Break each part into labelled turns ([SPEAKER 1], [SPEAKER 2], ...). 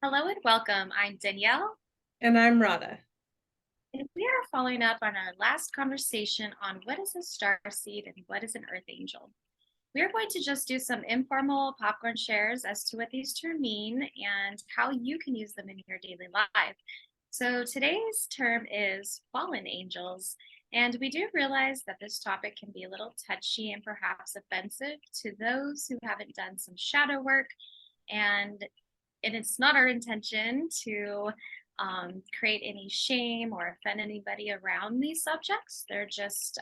[SPEAKER 1] Hello and welcome. I'm Danielle,
[SPEAKER 2] And I'm Rada.
[SPEAKER 1] and we are following up on our last conversation on what is a star seed and what is an earth angel. We are going to just do some informal popcorn shares as to what these terms mean and how you can use them in your daily life. So today's term is fallen angels, and we do realize that this topic can be a little touchy and perhaps offensive to those who haven't done some shadow work and it's not our intention to create any shame or offend anybody around these subjects. They're just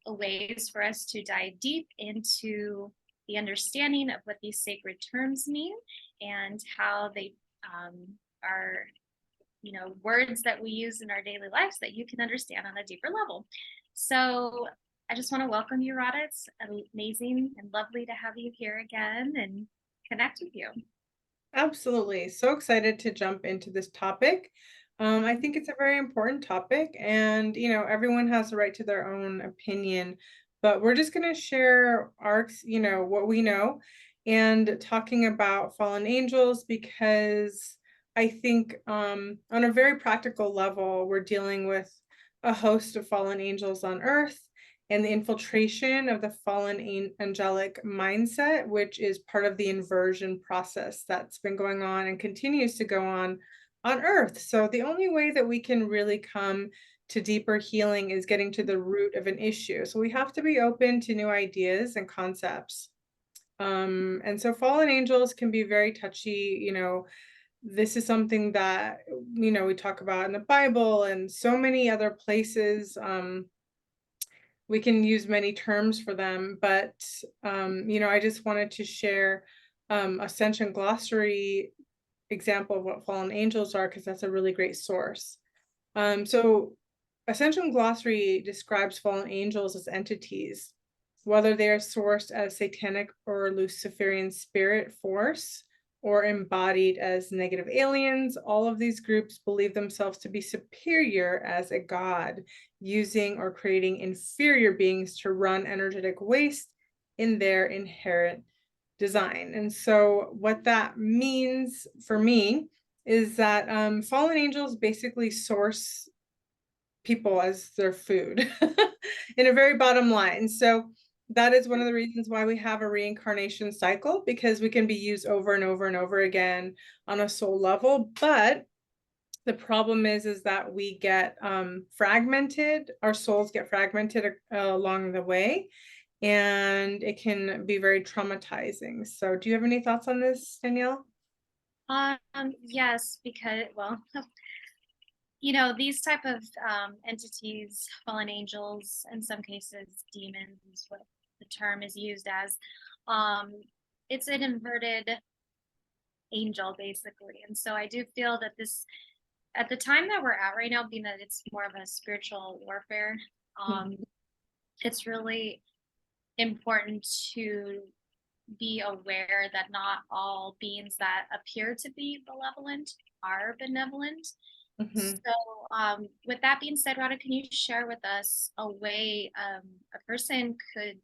[SPEAKER 1] ways for us to dive deep into the understanding of what these sacred terms mean and how they are, words that we use in our daily lives that you can understand on a deeper level. So I just want to welcome you, Rada. It's amazing and lovely to have you here again and connect with you.
[SPEAKER 2] Absolutely. So excited to jump into this topic. I think it's a very important topic, and everyone has a right to their own opinion, but we're just going to share what we know, and talking about fallen angels because I think on a very practical level, we're dealing with a host of fallen angels on earth and the infiltration of the fallen angelic mindset, which is part of the inversion process that's been going on and continues to go on Earth. So the only way that we can really come to deeper healing is getting to the root of an issue. So we have to be open to new ideas and concepts. And so fallen angels can be very touchy. This is something that, we talk about in the Bible and so many other places. We can use many terms for them, but I just wanted to share Ascension Glossary example of what fallen angels are, because that's a really great source. So Ascension Glossary describes fallen angels as entities, whether they are sourced as satanic or Luciferian spirit force or embodied as negative aliens. All of these groups believe themselves to be superior as a god, using or creating inferior beings to run energetic waste in their inherent design. And so what that means for me is that fallen angels basically source people as their food in a very bottom line. So that is one of the reasons why we have a reincarnation cycle, because we can be used over and over and over again on a soul level. But the problem is that we get fragmented, our souls get fragmented along the way, and it can be very traumatizing. So do you have any thoughts on this, Danielle?
[SPEAKER 1] Yes, because these type of entities, fallen angels, in some cases, demons is what the term is used as. Um, it's an inverted angel, basically, and so I do feel that this, at the time that we're at right now, being that it's more of a spiritual warfare, um, it's really important to be aware that not all beings that appear to be malevolent are benevolent.
[SPEAKER 2] Mm-hmm.
[SPEAKER 1] So, with that being said, Rada, can you share with us a way a person could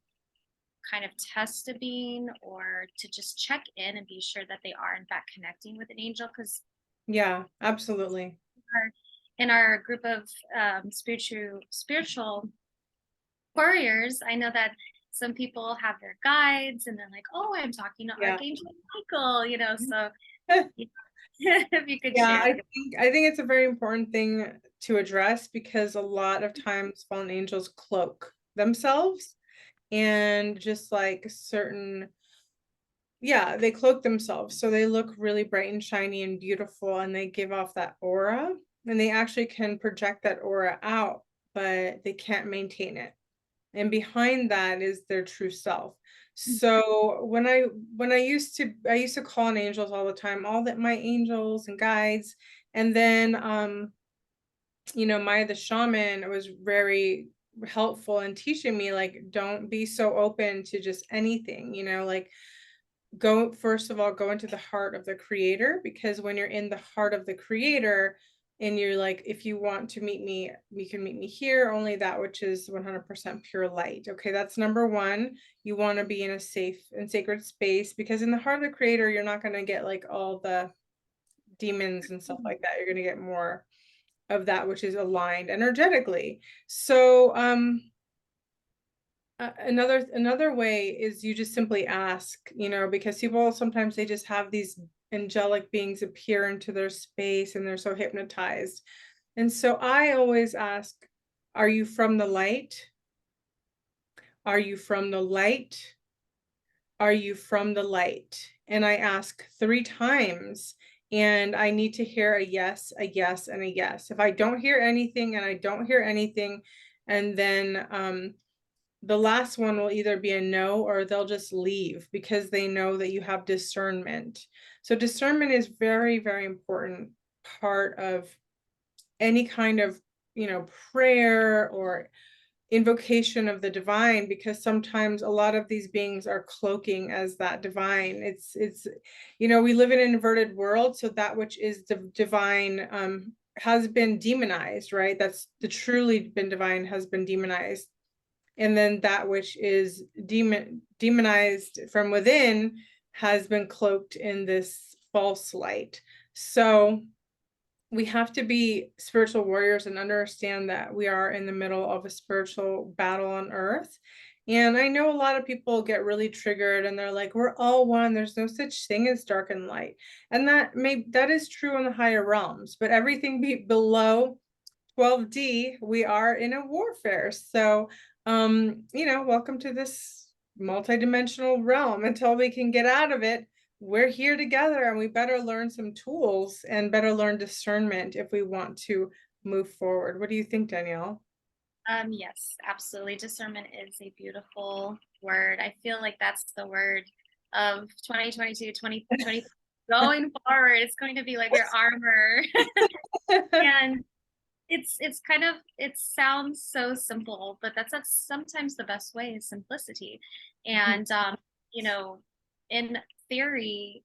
[SPEAKER 1] kind of test a being or to just check in and be sure that they are in fact connecting with an angel? Because
[SPEAKER 2] Yeah, absolutely.
[SPEAKER 1] in our group of spiritual warriors, I know that some people have their guides and they're like, "Oh, I'm talking to
[SPEAKER 2] Yeah.
[SPEAKER 1] Archangel Michael," So if you could
[SPEAKER 2] Yeah,
[SPEAKER 1] share.
[SPEAKER 2] I think it's a very important thing to address, because a lot of times fallen angels cloak themselves, and just like certain, yeah, they cloak themselves. So they look really bright and shiny and beautiful, and they give off that aura, and they actually can project that aura out, but they can't maintain it. And behind that is their true self. So when I used to call on angels all the time, all that my angels and guides, and then Maya the shaman was very helpful in teaching me, like, don't be so open to just anything, like, go first of all, go into the heart of the creator, because when you're in the heart of the creator and you're like, if you want to meet me, you can meet me here, only that which is 100% pure light. Okay, that's number one. You want to be in a safe and sacred space, because in the heart of the creator, you're not going to get like all the demons and stuff like that. You're going to get more of that which is aligned energetically. So another way is you just simply ask, because people sometimes they just have these angelic beings appear into their space and they're so hypnotized. And so I always ask, are you from the light? Are you from the light? Are you from the light? And I ask 3 times, and I need to hear a yes, a yes, and a yes. If I don't hear anything and I don't hear anything, and then the last one will either be a no or they'll just leave because they know that you have discernment. So discernment is very, very important part of any kind of, prayer or invocation of the divine, because sometimes a lot of these beings are cloaking as that divine. It's we live in an inverted world, so that which is the divine has been demonized, right? That's the truly been divine has been demonized, and then that which is demonized from within has been cloaked in this false light. So we have to be spiritual warriors and understand that we are in the middle of a spiritual battle on earth. And I know a lot of people get really triggered and they're like, we're all one. There's no such thing as dark and light. And that is true in the higher realms, but everything below 12D, we are in a warfare. So, welcome to this multidimensional realm. Until we can get out of it, we're here together, and we better learn some tools and better learn discernment if we want to move forward. What do you think, Danielle?
[SPEAKER 1] Yes, absolutely. Discernment is a beautiful word. I feel like that's the word of 2022, 2020 going forward. It's going to be like your armor. And it's kind of, it sounds so simple, but that's sometimes the best way is simplicity. And you know, in theory,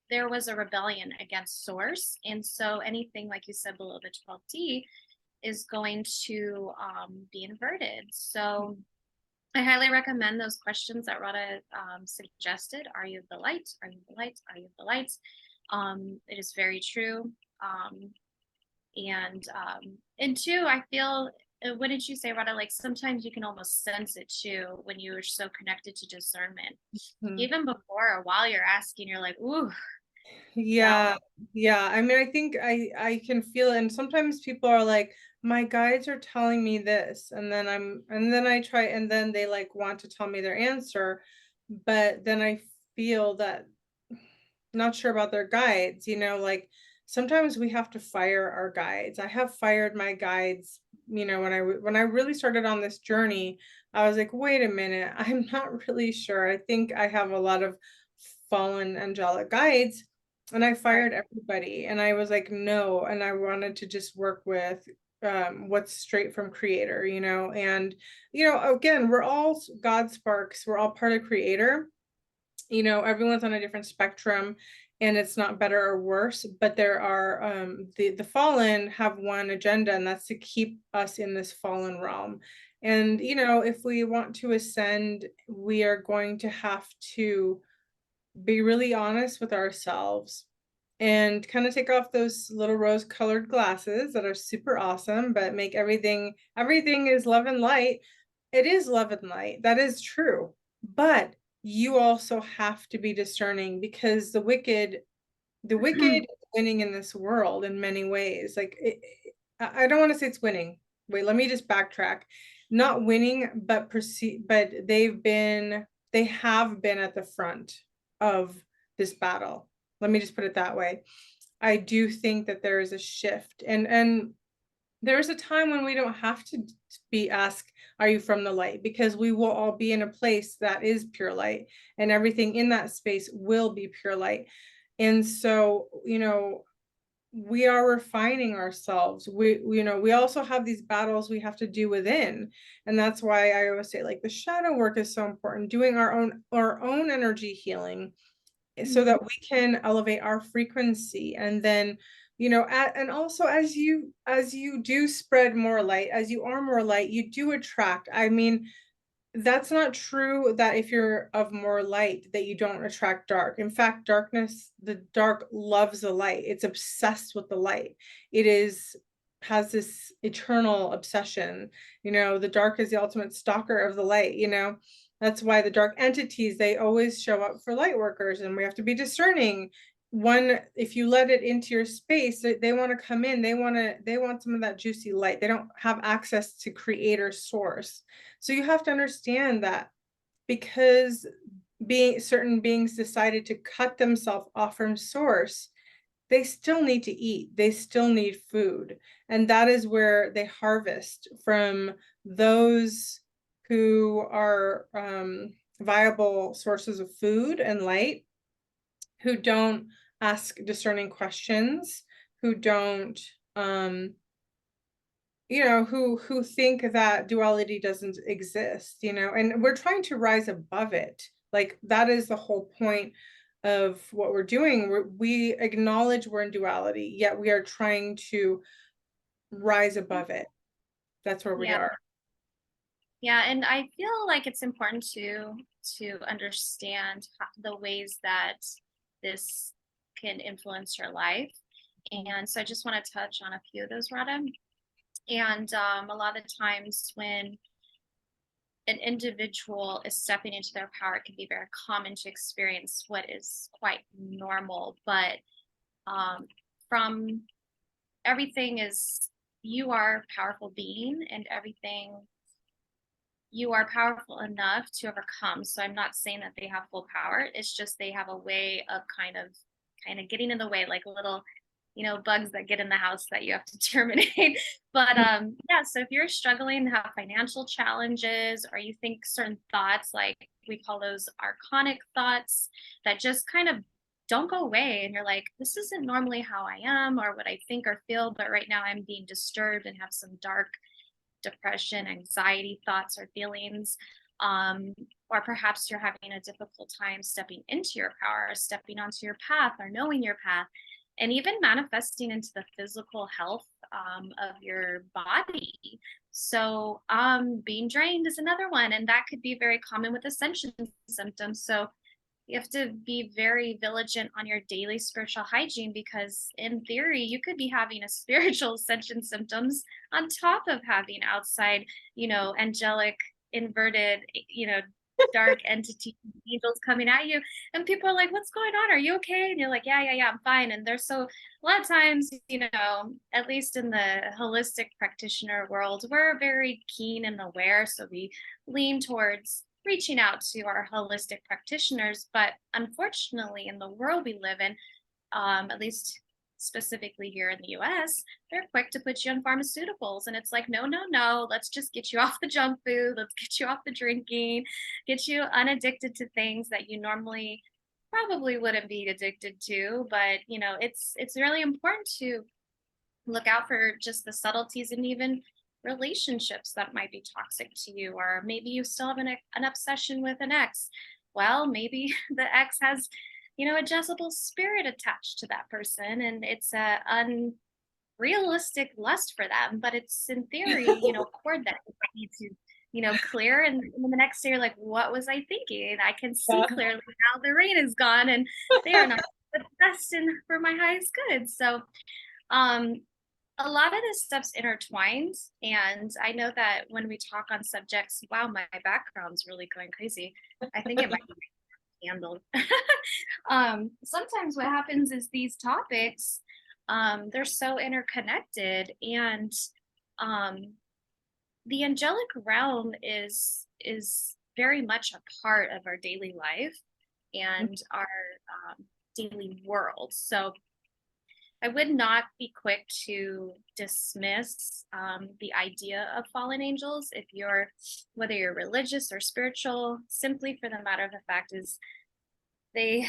[SPEAKER 1] there was a rebellion against source, and so anything like you said below the 12D is going to be inverted. So I highly recommend those questions that Rada suggested. Are you the light? Are you the light? Are you the light? It is very true. And two, I feel, what did you say, Rada? Like sometimes you can almost sense it too when you're so connected to discernment. Even before or while you're asking, you're like, ooh,
[SPEAKER 2] Yeah, yeah. I mean, I think I can feel it. And sometimes people are like, my guides are telling me this, and then I try, and then they like want to tell me their answer, but then I feel that not sure about their guides, like sometimes we have to fire our guides. I have fired my guides, when I really started on this journey, I was like, wait a minute, I'm not really sure. I think I have a lot of fallen angelic guides, and I fired everybody, and I was like, no, and I wanted to just work with what's straight from creator, and again, we're all God sparks, we're all part of creator. Everyone's on a different spectrum, and it's not better or worse, but there are the fallen have one agenda, and that's to keep us in this fallen realm. And if we want to ascend, we are going to have to be really honest with ourselves and kind of take off those little rose colored glasses that are super awesome but make everything is love and light. It is love and light, that is true, but you also have to be discerning, because the wicked winning in this world in many ways. Like I don't want to say it's winning. Wait, let me just backtrack. Not winning, but they have been at the front of this battle. Let me just put it that way. I do think that there is a shift, and there is a time when we don't have to be asked, are you from the light? Because we will all be in a place that is pure light, and everything in that space will be pure light. And so, we are refining ourselves. We also have these battles we have to do within. And that's why I always say, like, the shadow work is so important, doing our own energy healing so that we can elevate our frequency. And then, and also as you do spread more light, as you are more light, you do attract. I mean, That's not true that if you're of more light that you don't attract dark. In fact, the dark loves the light. It's obsessed with the light. It is has this eternal obsession. The dark is the ultimate stalker of the light. That's why the dark entities, they always show up for light workers, and we have to be discerning. If you let it into your space, they want to come in. They want some of that juicy light. They don't have access to creator source. So you have to understand that because certain beings decided to cut themselves off from source, they still need to eat. They still need food. And that is where they harvest from those who are viable sources of food and light, who don't ask discerning questions, who don't who think that duality doesn't exist, and we're trying to rise above it. Like, that is the whole point of what we're doing. We acknowledge we're in duality, yet we are trying to rise above it. That's where we
[SPEAKER 1] Yeah.
[SPEAKER 2] are.
[SPEAKER 1] Yeah, and I feel like it's important to understand the ways that this can influence your life. And so I just want to touch on a few of those, Rada. And a lot of the times when an individual is stepping into their power, it can be very common to experience what is quite normal. But um, from everything is, you are a powerful being, and everything, you are powerful enough to overcome. So I'm not saying that they have full power. It's just they have a way of kind of getting in the way, like little, bugs that get in the house that you have to terminate. But yeah, so if you're struggling to have financial challenges, or you think certain thoughts, like we call those archonic thoughts, that just kind of don't go away, and you're like, this isn't normally how I am or what I think or feel, but right now I'm being disturbed and have some dark depression, anxiety thoughts or feelings, um, or perhaps you're having a difficult time stepping into your power, or stepping onto your path, or knowing your path, and even manifesting into the physical health of your body. So, being drained is another one, and that could be very common with ascension symptoms. So, you have to be very vigilant on your daily spiritual hygiene, because in theory you could be having a spiritual ascension symptoms on top of having outside, angelic, inverted, dark entity angels coming at you, and people are like, what's going on, are you okay? And you're like, yeah, yeah, yeah, I'm fine. And there's so, a lot of times, at least in the holistic practitioner world, we're very keen and aware, so we lean towards reaching out to our holistic practitioners. But unfortunately, in the world we live in, at least specifically here in the US, they're quick to put you on pharmaceuticals. And it's like, no, no, no, let's just get you off the junk food. Let's get you off the drinking, get you unaddicted to things that you normally probably wouldn't be addicted to. But, it's really important to look out for just the subtleties, and even relationships that might be toxic to you, or maybe you still have an obsession with an ex. Well, maybe the ex has, a Jezebel spirit attached to that person, and it's a unrealistic lust for them, but it's in theory, cord that you need to, clear. And the next day you're like, what was I thinking? I can see
[SPEAKER 2] Yeah.
[SPEAKER 1] clearly now the rain is gone, and they are not the best and for my highest good. So um a lot of this stuff's intertwined. And I know that when we talk on subjects, wow, my background's really going crazy. I think it might be handled. Sometimes what happens is these topics, they're so interconnected, and um, the angelic realm is very much a part of our daily life and our daily world. So I would not be quick to dismiss the idea of fallen angels if whether you're religious or spiritual. Simply for the matter of the fact is, they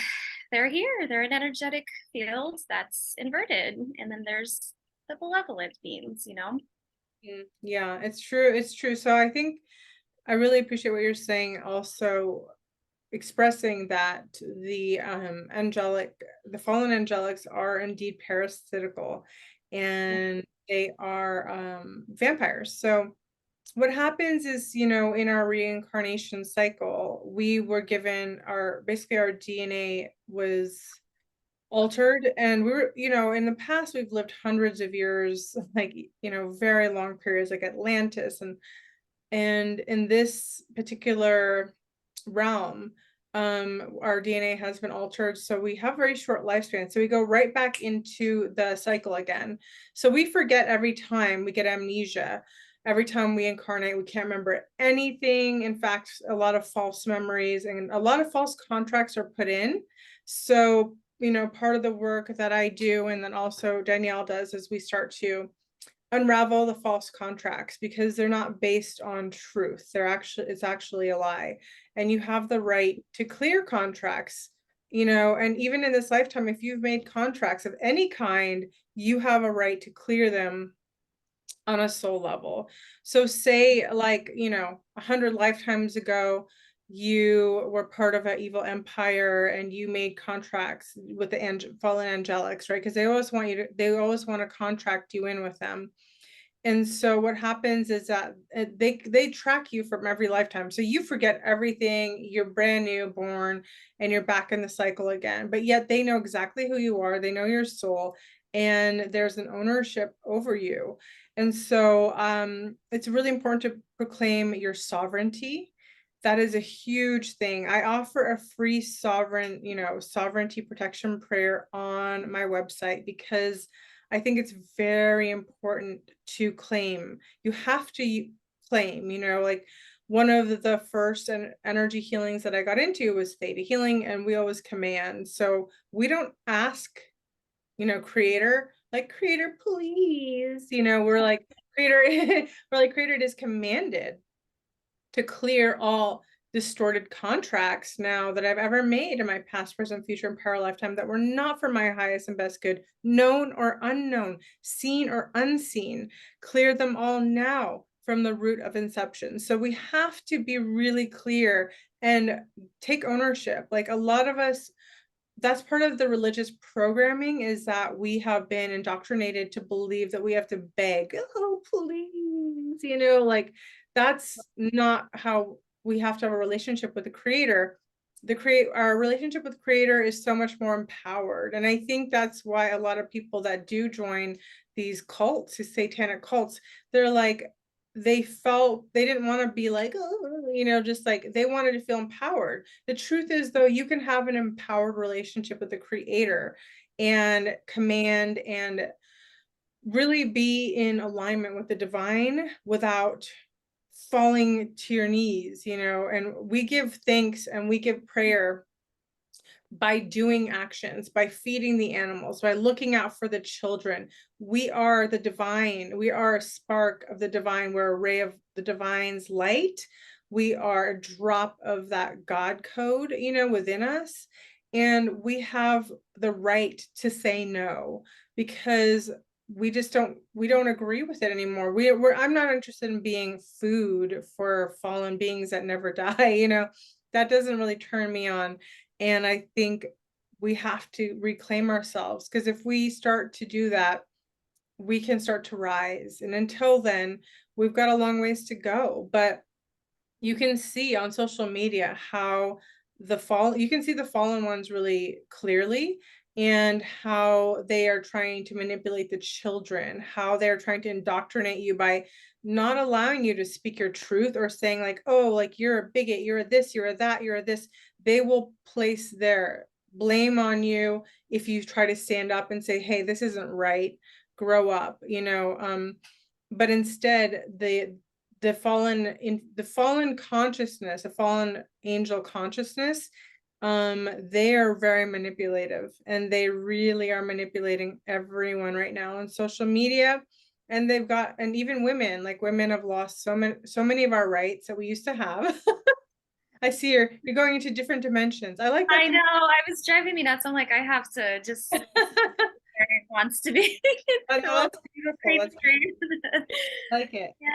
[SPEAKER 1] they're here. They're an energetic field that's inverted, and then there's the benevolent beings.
[SPEAKER 2] Yeah, it's true. It's true. So I think I really appreciate what you're saying. Also, expressing that the fallen angelics are indeed parasitical, and they are vampires. So what happens is, in our reincarnation cycle, we were given basically our DNA was altered, and we were, in the past we've lived hundreds of years, like, very long periods, like Atlantis, and in this particular realm, our DNA has been altered, so we have very short lifespan. So we go right back into the cycle again. So we forget every time, we get amnesia. Every time we incarnate, we can't remember anything. In fact, a lot of false memories and a lot of false contracts are put in. So, part of the work that I do, and then also Danielle does, is we start to unravel the false contracts, because they're not based on truth. It's actually a lie. And you have the right to clear contracts, and even in this lifetime, if you've made contracts of any kind, you have a right to clear them on a soul level. So say, like, 100 lifetimes ago, you were part of an evil empire and you made contracts with the fallen angelics, right? Because they always want to contract you in with them. And so what happens is that they track you from every lifetime. So you forget everything, you're brand new born, and you're back in the cycle again. But yet they know exactly who you are, they know your soul, and there's an ownership over you. And so it's really important to proclaim your sovereignty. That is a huge thing. I offer a free sovereignty protection prayer on my website, because I think it's very important to claim. You have to claim, like, one of the first energy healings that I got into was theta healing, and we always command. So we don't ask, creator, like, creator, please, we're like, creator, we're like, creator, it is commanded to clear all distorted contracts now that I've ever made in my past, present, future, and prior lifetime that were not for my highest and best good, known or unknown, seen or unseen. Clear them all now from the root of inception. So we have to be really clear and take ownership. Like, a lot of us, that's part of the religious programming, is that we have been indoctrinated to believe that we have to beg, oh, please, like, that's not how we have to have a relationship with the creator. Our relationship with the creator is so much more empowered. And I think that's why a lot of people that do join these cults, these satanic cults, they're like, they felt they didn't want to be like, oh, just like, they wanted to feel empowered. The truth is, though, you can have an empowered relationship with the creator and command and really be in alignment with the divine without falling to your knees, and we give thanks and we give prayer by doing actions, by feeding the animals, by looking out for the children. We are the divine. We are a spark of the divine. We're a ray of the divine's light. We are a drop of that God code, within us. And we have the right to say no, because we don't agree with it anymore. I'm not interested in being food for fallen beings that never die. That doesn't really turn me on. And I think we have to reclaim ourselves, because if we start to do that, we can start to rise. And until then, we've got a long ways to go. But you can see on social media how you can see the fallen ones really clearly, and how they are trying to manipulate the children, how they're trying to indoctrinate you by not allowing you to speak your truth, or saying like, oh, like, you're a bigot, you're a this, you're a that, you're a this. They will place their blame on you if you try to stand up and say, hey, this isn't right, grow up, but instead, the fallen consciousness, the fallen angel consciousness, they are very manipulative, and they really are manipulating everyone right now on social media. And and even women, like, women have lost so many of our rights that we used to have. I see you're going into different dimensions. I like that.
[SPEAKER 1] I know. I was driving me nuts. I'm like, I have to just where it wants to be.
[SPEAKER 2] I
[SPEAKER 1] So
[SPEAKER 2] know, that's beautiful. That's like it.
[SPEAKER 1] yeah.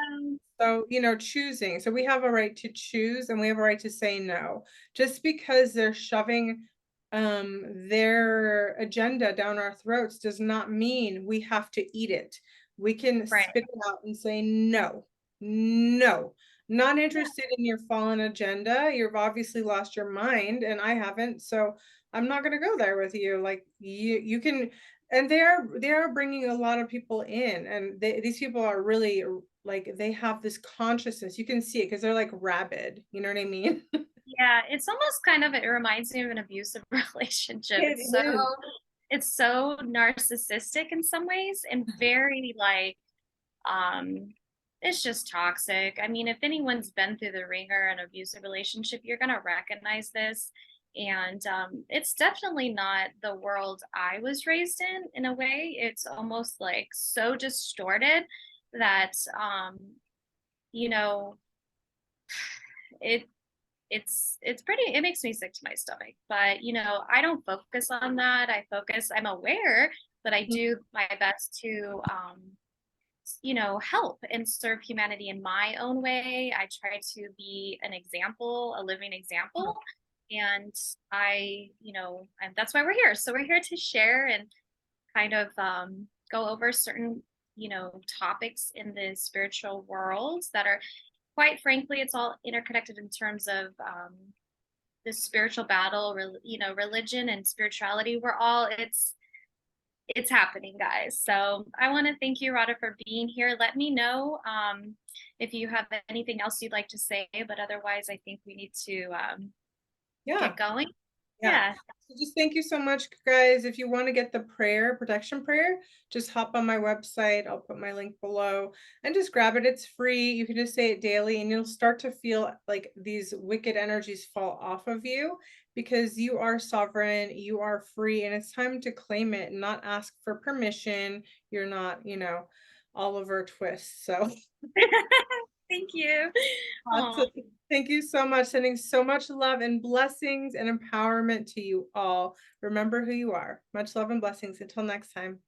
[SPEAKER 2] So, choosing. So we have a right to choose, and we have a right to say no. Just because they're shoving their agenda down our throats does not mean we have to eat it. We can
[SPEAKER 1] Right.
[SPEAKER 2] spit it out and say no. No, not
[SPEAKER 1] Yeah.
[SPEAKER 2] interested in your fallen agenda. You've obviously lost your mind, and I haven't, so I'm not gonna go there with you. Like you can, and they are bringing a lot of people in, and these people are really like they have this consciousness. You can see it because they're like rabid. You know what I mean?
[SPEAKER 1] Yeah, it's almost kind of, it reminds me of an abusive relationship.
[SPEAKER 2] It is.
[SPEAKER 1] It's so narcissistic in some ways and very like um it's just toxic. I mean, if anyone's been through the ringer in an abusive relationship, you're going to recognize this. And it's definitely not the world I was raised in a way. It's almost like so distorted that you know, it it's pretty, it makes me sick to my stomach. But I don't focus on that. I'm aware that I do my best to help and serve humanity in my own way. I try to be an example, a living example. And and that's why we're here. So we're here to share and kind of go over certain, topics in the spiritual world that are, quite frankly, it's all interconnected in terms of this spiritual battle, religion and spirituality. We're all, it's happening, guys. So I want to thank you, Rada, for being here. Let me know if you have anything else you'd like to say, but otherwise, I think we need to
[SPEAKER 2] Yeah.
[SPEAKER 1] get going.
[SPEAKER 2] Yeah.
[SPEAKER 1] Yeah.
[SPEAKER 2] So just thank you so much, guys. If you want to get the prayer, protection prayer, just hop on my website. I'll put my link below and just grab it. It's free. You can just say it daily and you'll start to feel like these wicked energies fall off of you because you are sovereign, you are free, and it's time to claim it and not ask for permission. You're not, Oliver Twist. So
[SPEAKER 1] Thank you.
[SPEAKER 2] awesome.
[SPEAKER 1] Oh.
[SPEAKER 2] Thank you so much. Sending so much love and blessings and empowerment to you all. Remember who you are. Much love and blessings. Until next time.